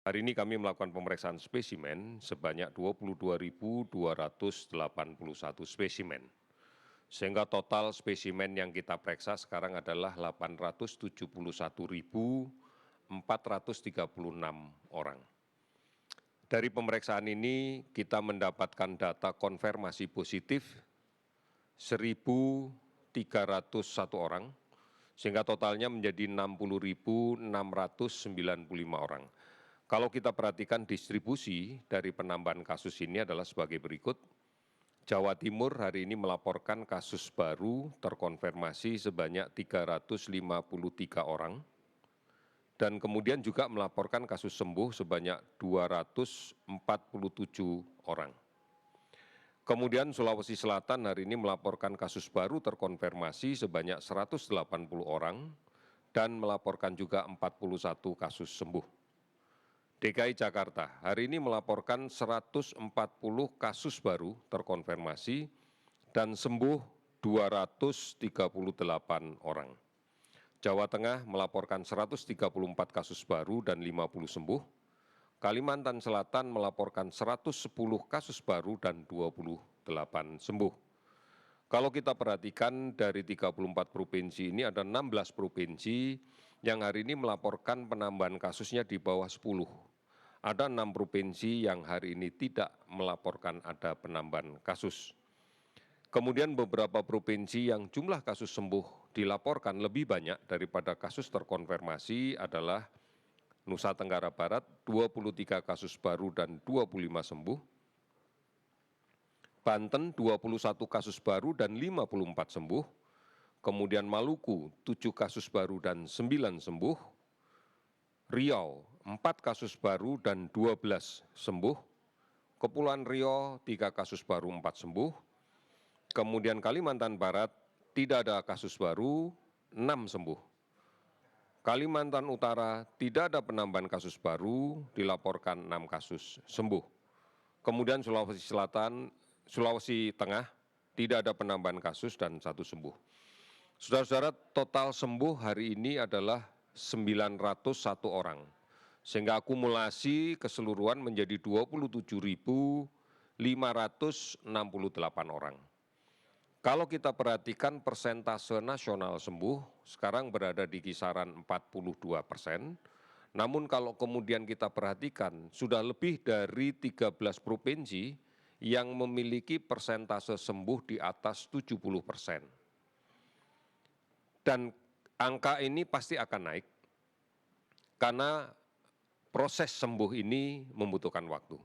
Hari ini kami melakukan pemeriksaan spesimen sebanyak 22.281 spesimen. Sehingga total spesimen yang kita periksa sekarang adalah 871.436 orang. Dari pemeriksaan ini kita mendapatkan data konfirmasi positif 1.301 orang, sehingga totalnya menjadi 60.695 orang. Kalau kita perhatikan distribusi dari penambahan kasus ini adalah sebagai berikut. Jawa Timur hari ini melaporkan kasus baru terkonfirmasi sebanyak 353 orang. Dan kemudian juga melaporkan kasus sembuh sebanyak 247 orang. Kemudian Sulawesi Selatan hari ini melaporkan kasus baru terkonfirmasi sebanyak 180 orang dan melaporkan juga 41 kasus sembuh. DKI Jakarta hari ini melaporkan 140 kasus baru terkonfirmasi dan sembuh 238 orang. Jawa Tengah melaporkan 134 kasus baru dan 50 sembuh. Kalimantan Selatan melaporkan 110 kasus baru dan 28 sembuh. Kalau kita perhatikan dari 34 provinsi ini ada 16 provinsi yang hari ini melaporkan penambahan kasusnya di bawah 10. Ada 6 provinsi yang hari ini tidak melaporkan ada penambahan kasus. Kemudian beberapa provinsi yang jumlah kasus sembuh dilaporkan lebih banyak daripada kasus terkonfirmasi adalah Nusa Tenggara Barat, 23 kasus baru dan 25 sembuh. Banten 21 kasus baru dan 54 sembuh, kemudian Maluku 7 kasus baru dan 9 sembuh, Riau 4 kasus baru dan 12 sembuh, Kepulauan Riau 3 kasus baru 4 sembuh, kemudian Kalimantan Barat tidak ada kasus baru 6 sembuh. Kalimantan Utara tidak ada penambahan kasus baru, dilaporkan 6 kasus sembuh. Kemudian Sulawesi Tengah tidak ada penambahan kasus dan 1 sembuh. Saudara-saudara, total sembuh hari ini adalah 901 orang, sehingga akumulasi keseluruhan menjadi 27.568 orang. Kalau kita perhatikan persentase nasional sembuh, sekarang berada di kisaran 42%. Namun kalau kemudian kita perhatikan, sudah lebih dari 13 provinsi yang memiliki persentase sembuh di atas 70%. Dan angka ini pasti akan naik, karena proses sembuh ini membutuhkan waktu.